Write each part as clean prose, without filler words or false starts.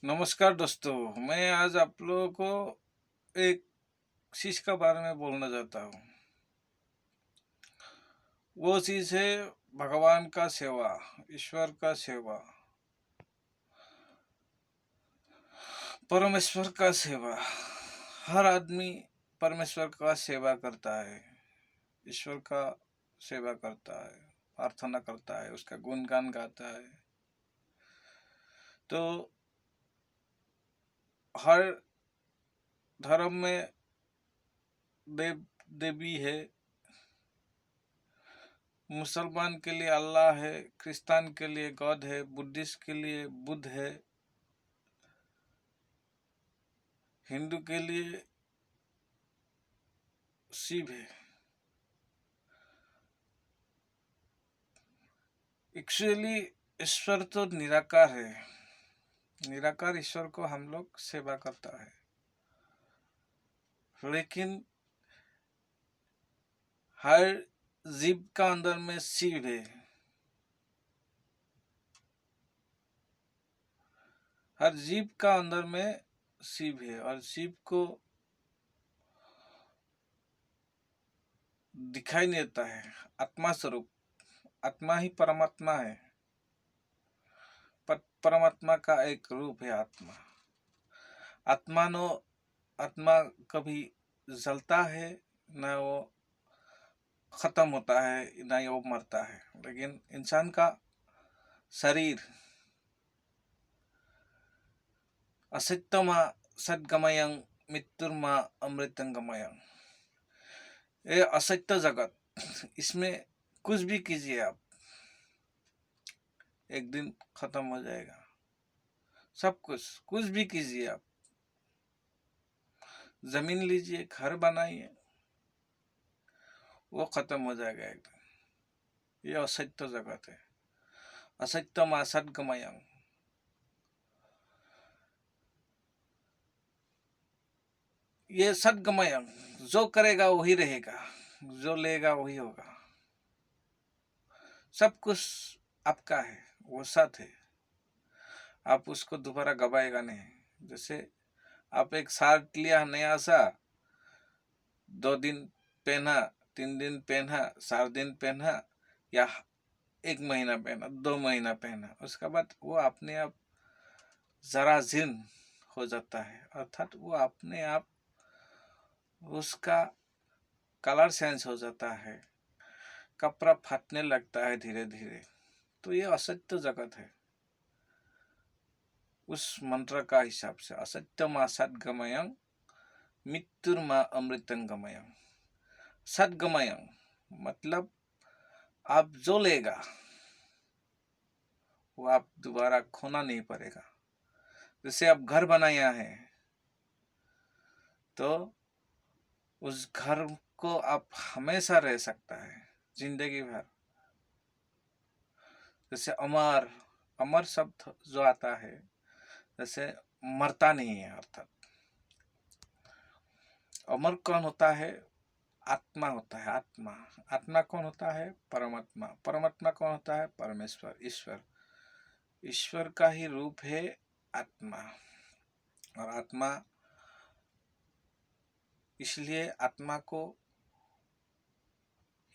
नमस्कार दोस्तों। मैं आज आप लोगों को एक चीज के बारे में बोलना चाहता हूँ। वो चीज है भगवान का सेवा, ईश्वर का सेवा, परमेश्वर का सेवा। हर आदमी परमेश्वर का सेवा करता है, ईश्वर का सेवा करता है, प्रार्थना करता है, उसका गुणगान गाता है। तो हर धर्म में देव देवी है। मुसलमान के लिए अल्लाह है, क्रिस्तान के लिए गॉड है, बुद्धिस्ट के लिए बुद्ध है, हिंदू के लिए शिव है। एक्चुअली ईश्वर तो निराकार है। निराकार ईश्वर को हम लोग सेवा करता है, लेकिन हर जीव का अंदर में शिव है। हर जीव का अंदर में शिव है और शिव को दिखाई नहीं देता है। आत्मा स्वरूप, आत्मा ही परमात्मा है। परमात्मा का एक रूप है आत्मा। आत्मा नो आत्मा कभी जलता है, ना वो खत्म होता है, ना ही वो मरता है। लेकिन इंसान का शरीर असत्यमा सदगमयं मृत्युर्मा अमृतंगमयं, ये असत्य जगत, इसमें कुछ भी कीजिए आप, एक दिन खत्म हो जाएगा। सब कुछ भी कीजिए आप, जमीन लीजिए, घर बनाइए, वो खत्म हो जाएगा एक दिन। ये असत्य जगत है। असत्यमा सदगमयं, ये सदगमयं, जो करेगा वही रहेगा, जो लेगा वही होगा। सब कुछ आपका है, वो सत है। आप उसको दोबारा गवाएगा नहीं। जैसे आप एक शर्ट लिया नया सा, 2 दिन पहना, 3 दिन पहना, 4 दिन पहना, या 1 महीना पहना, 2 महीना पहना, उसके बाद वो अपने आप जरा जीर्ण हो जाता है। अर्थात वो अपने आप उसका कलर चेंज हो जाता है, कपड़ा फटने लगता है धीरे धीरे। तो ये असत्य जगत है। उस मंत्र का हिसाब से असत्यमा सदगमयं मृत्युर्मा अमृतंगमयं। सदगमयं मतलब आप जो लेगा वो आप दोबारा खोना नहीं पड़ेगा। जैसे आप घर बनाया है, तो उस घर को आप हमेशा रह सकता है, जिंदगी भर। जैसे अमर, अमर शब्द जो आता है, जैसे मरता नहीं है। अर्थात अमर कौन होता है? आत्मा होता है। आत्मा, आत्मा कौन होता है? परमात्मा। परमात्मा कौन होता है? परमेश्वर, ईश्वर। ईश्वर का ही रूप है आत्मा। और आत्मा, इसलिए आत्मा को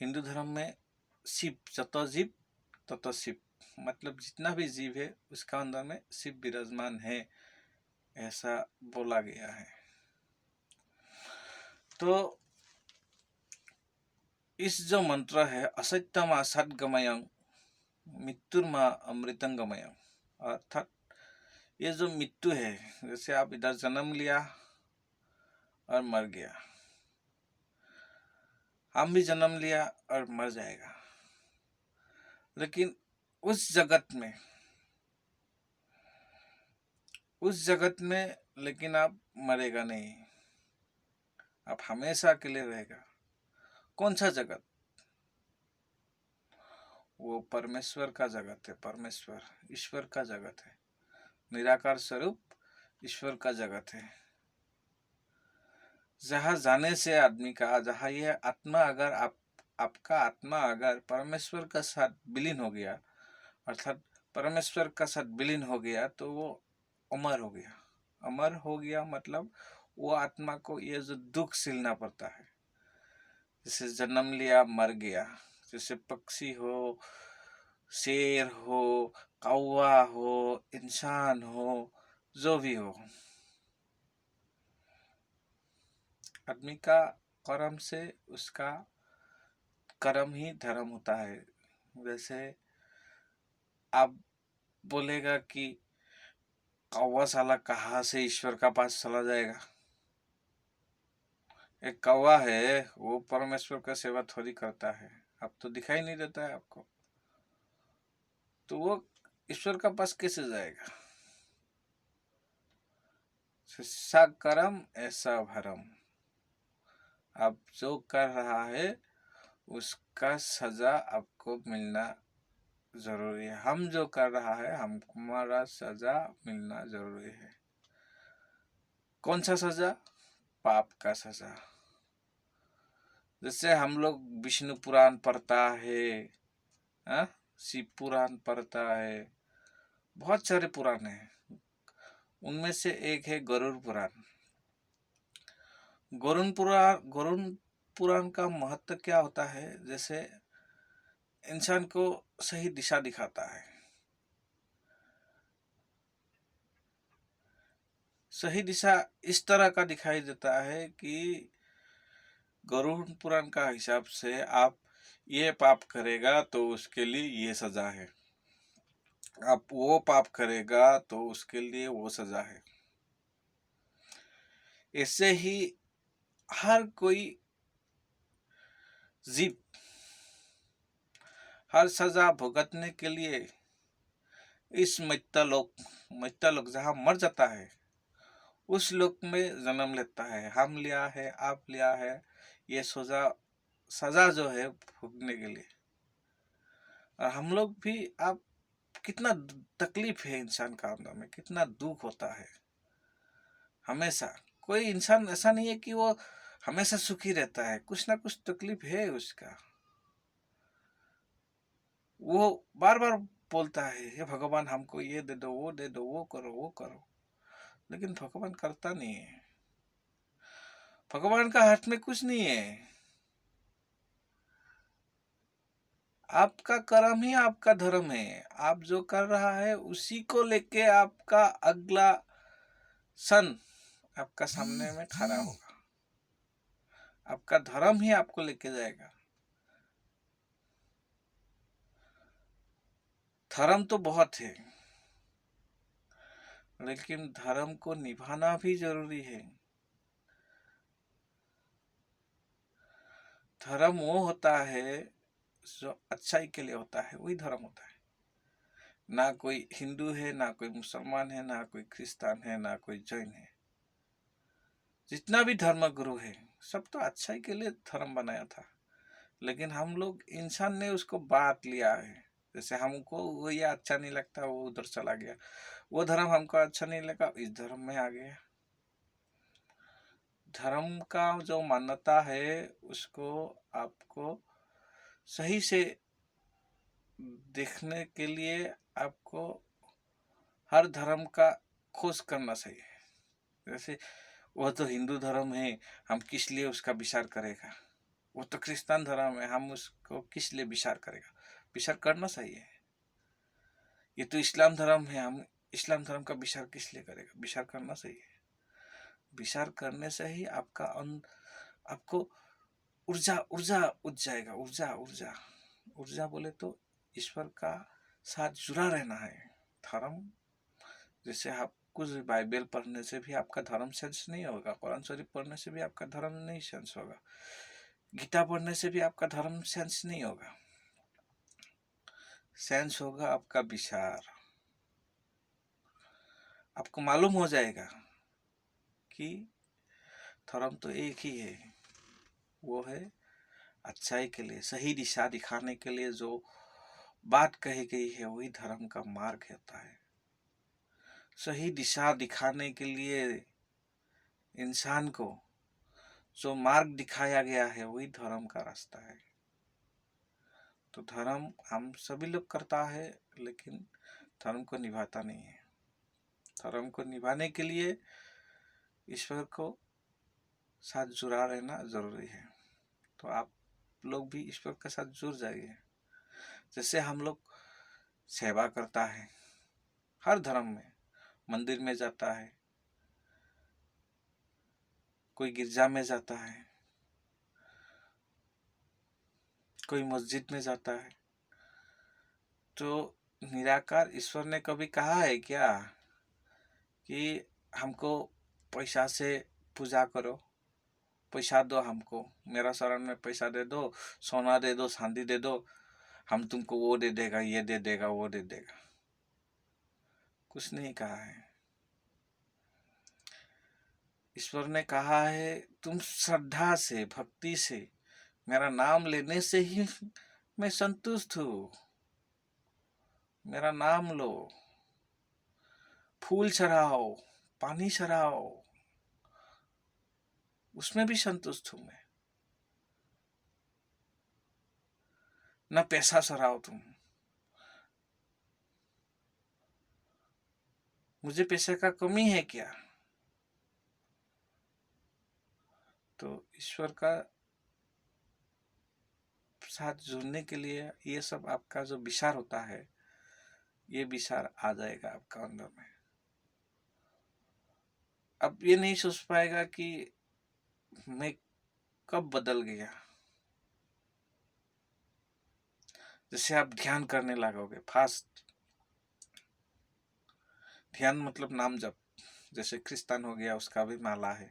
हिंदू धर्म में शिव, जत जीव तत शिव, मतलब जितना भी जीव है उसका अंदर में शिव विराजमान है, ऐसा बोला गया है। तो इस जो मंत्र है असत्यमा सदगमयं मृत्युर्मा अमृतंगमयं, अर्थात ये जो मृत्यु है, जैसे आप इधर जन्म लिया और मर गया, हम भी जन्म लिया और मर जाएगा। लेकिन उस जगत में, उस जगत में लेकिन आप मरेगा नहीं, आप हमेशा के लिए रहेगा। कौन सा जगत? वो परमेश्वर का जगत है। परमेश्वर, ईश्वर का जगत है। निराकार स्वरूप ईश्वर का जगत है। जहाँ जाने से आदमी का, जहाँ यह आत्मा, अगर आपका आत्मा अगर परमेश्वर का साथ विलीन हो गया, अर्थात परमेश्वर का साथ विलीन हो गया, तो वो अमर हो गया। अमर हो गया मतलब वो आत्मा को ये जो दुख झेलना पड़ता है, जैसे जन्म लिया मर गया, जैसे पक्षी हो, शेर हो, कौवा हो, इंसान हो, जो भी हो, आदमी का कर्म से उसका कर्म ही धर्म होता है। वैसे आप बोलेगा कि कौवा साला कहाँ से ईश्वर का पास चला जाएगा। एक कौवा है वो परमेश्वर का सेवा थोड़ी करता है, अब तो दिखाई नहीं देता है आपको, तो वो ईश्वर का पास कैसे जाएगा। सा कर्म ऐसा भरम, आप जो कर रहा है उसका सजा आपको मिलना जरूरी है। हम जो कर रहा है हमारा सजा मिलना जरूरी है। कौन सा सजा? पाप का सजा। जैसे हम लोग विष्णु पुराण पढ़ता है, हाँ? शिव पुराण पढ़ता है, बहुत सारे पुराण हैं, उनमें से एक है गरुड़ पुराण। गरुड़ पुराण का महत्व क्या होता है? जैसे इंसान को सही दिशा दिखाता है। सही दिशा इस तरह का दिखाई देता है कि गरुड़ पुराण का हिसाब से आप ये पाप करेगा तो उसके लिए ये सजा है, आप वो पाप करेगा तो उसके लिए वो सजा है। ऐसे ही हर कोई जीव हर सजा भुगतने के लिए इस मृत्युलोक जहाँ मर जाता है उस लोक में जन्म लेता है। हम लिया है, आप लिया है ये सजा जो है भोगने के लिए। और हम लोग भी, आप कितना तकलीफ है इंसान का अंदर में, कितना दुख होता है हमेशा। कोई इंसान ऐसा नहीं है कि वो हमेशा सुखी रहता है, कुछ ना कुछ तकलीफ है उसका। वो बार बार बोलता है हे भगवान हमको ये दे दो, वो दे दो, वो करो, वो करो, लेकिन भगवान करता नहीं है। भगवान का हाथ में कुछ नहीं है। आपका कर्म ही आपका धर्म है। आप जो कर रहा है उसी को लेके आपका अगला सन आपका सामने में खड़ा होगा। आपका धर्म ही आपको लेके जाएगा। धर्म तो बहुत है, लेकिन धर्म को निभाना भी जरूरी है। धर्म वो होता है जो अच्छाई के लिए होता है, वही धर्म होता है। ना कोई हिंदू है, ना कोई मुसलमान है, ना कोई क्रिस्तान है, ना कोई जैन है। जितना भी धर्म गुरु है सब तो अच्छाई के लिए धर्म बनाया था, लेकिन हम लोग इंसान ने उसको बांट लिया है। जैसे हमको वो ये अच्छा नहीं लगता, वो उधर चला गया, वो धर्म हमको अच्छा नहीं लगा, इस धर्म में आ गया। धर्म का जो मान्यता है उसको आपको सही से देखने के लिए आपको हर धर्म का खोज करना चाहिए। जैसे वह तो हिंदू धर्म है, हम किस लिए उसका विचार करेगा। वो तो क्रिस्तान धर्म है, हम उसको किस लिए विचार करेगा। विचार करना चाहिए। ये तो इस्लाम धर्म है, हम इस्लाम धर्म का विचार किस लिए करेगा। विचार करना चाहिए। विचार करने से ही आपको ऊर्जा ऊर्जा उठ जाएगा। ऊर्जा ऊर्जा ऊर्जा बोले तो ईश्वर का साथ जुड़ा रहना है। धर्म जैसे आप कुछ बाइबल पढ़ने से भी आपका धर्म सेंस नहीं होगा, कुरान शरीफ पढ़ने से भी आपका धर्म नहीं सेंस होगा, गीता पढ़ने से भी आपका धर्म सेंस नहीं होगा। सेंस होगा आपका विचार। आपको मालूम हो जाएगा कि धर्म तो एक ही है, वो है अच्छाई के लिए, सही दिशा दिखाने के लिए जो बात कही गई है वही धर्म का मार्ग होता है। सही दिशा दिखाने के लिए इंसान को जो मार्ग दिखाया गया है वही धर्म का रास्ता है। तो धर्म हम सभी लोग करता है, लेकिन धर्म को निभाता नहीं है। धर्म को निभाने के लिए ईश्वर को साथ जुड़ा रहना जरूरी है। तो आप लोग भी ईश्वर के साथ जुड़ जाइए। जैसे हम लोग सेवा करता है, हर धर्म में, मंदिर में जाता है, कोई गिरजा में जाता है, कोई मस्जिद में जाता है, तो निराकार ईश्वर ने कभी कहा है क्या कि हमको पैसा से पूजा करो, पैसा दो हमको, मेरा शरण में पैसा दे दो, सोना दे दो, चांदी दे दो, हम तुमको वो दे देगा, ये दे देगा, वो दे देगा। कुछ नहीं कहा है। ईश्वर ने कहा है तुम श्रद्धा से, भक्ति से, मेरा नाम लेने से ही मैं संतुष्ट हूँ। मेरा नाम लो, फूल चढ़ाओ, पानी चढ़ाओ, उसमें भी संतुष्ट हूँ मैं। न पैसा चढ़ाओ तुम, मुझे पैसे का कमी है क्या? तो ईश्वर का साथ जुड़ने के लिए ये सब आपका जो विचार होता है, ये विचार आ जाएगा आपका अंदर में। अब ये नहीं सोच पाएगा कि मैं कब बदल गया। जैसे आप ध्यान करने लगोगे, फास्ट ध्यान मतलब नाम जप, जैसे क्रिस्तान हो गया उसका भी माला है,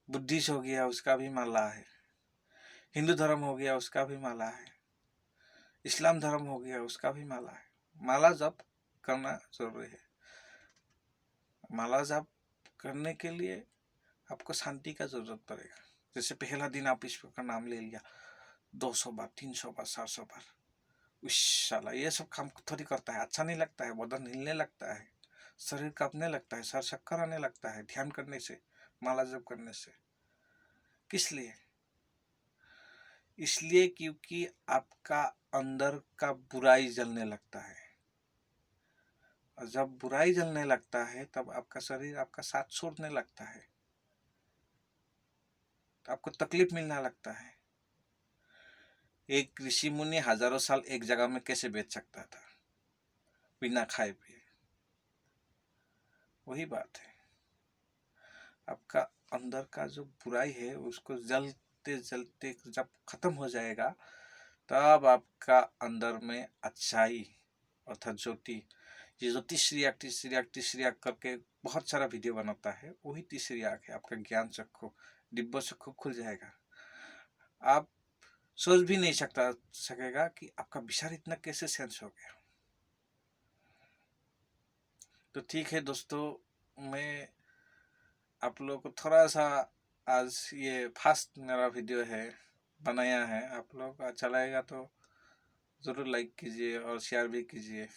बुद्धिस्ट हो गया उसका भी माला है, हिंदू धर्म हो गया उसका भी माला है, इस्लाम धर्म हो गया उसका भी माला है। माला जप करना जरूरी है। माला जप करने के लिए आपको शांति का जरूरत पड़ेगा। जैसे पहला दिन आप ईश्वर का नाम ले लिया 200 बार, 300 बार, 700 बार, साला ये सब काम थोड़ी करता है, अच्छा नहीं लगता है, बदन हिलने लगता है, शरीर कांपने लगता है, सर चक्कर आने लगता है ध्यान करने से, माला जप करने से। किस लिए? इसलिए क्योंकि आपका अंदर का बुराई जलने लगता है, और जब बुराई जलने लगता है तब आपका शरीर आपका साथ छोड़ने लगता है, तो आपको तकलीफ मिलने लगता है। एक ऋषि मुनि हजारों साल एक जगह में कैसे बैठ सकता था बिना खाए पिए? वही बात है, आपका अंदर का जो बुराई है उसको जलते जलते जब खत्म हो जाएगा, तब आपका अंदर में अच्छाई अर्थात ज्योति, ये जो तीसरी आँख करके बहुत सारा वीडियो बनाता है, वही तीसरी आँख है। आपका ज्ञान चक्षु, दिव्य चक्षु खुल जाएगा। आप सोच भी नहीं सकेगा कि आपका विचार इतना कैसे सेंस हो गया। तो ठीक है दोस्तों, मैं आप लोगों को थोड़ा सा आज ये फास्ट मेरा वीडियो है बनाया है, आप लोगों को अच्छा लगेगा तो ज़रूर लाइक कीजिए और शेयर भी कीजिए,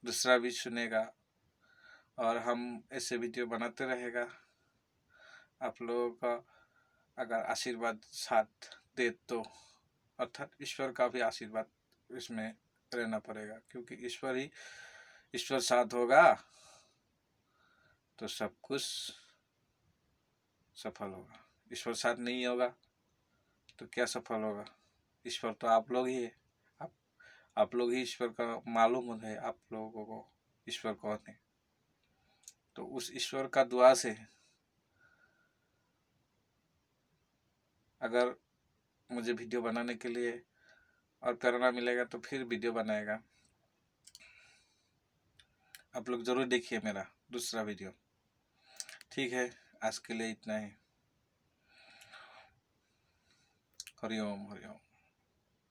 दूसरा भी सुनेगा और हम ऐसे वीडियो बनाते रहेगा। आप लोगों का अगर आशीर्वाद साथ दे तो, अर्थात ईश्वर का भी आशीर्वाद इसमें रहना पड़ेगा, क्योंकि ईश्वर साथ होगा तो सब कुछ सफल होगा। ईश्वर साथ नहीं होगा तो क्या सफल होगा? ईश्वर तो आप लोग ही है, आप लोग ही ईश्वर का मालूम है आप लोगों को ईश्वर कौन है। तो उस ईश्वर का दुआ से अगर मुझे वीडियो बनाने के लिए और प्रेरणा मिलेगा तो फिर वीडियो बनाएगा। आप लोग जरूर देखिए मेरा दूसरा वीडियो। ठीक है, आज के लिए इतना ही। हरिओम हरिओम।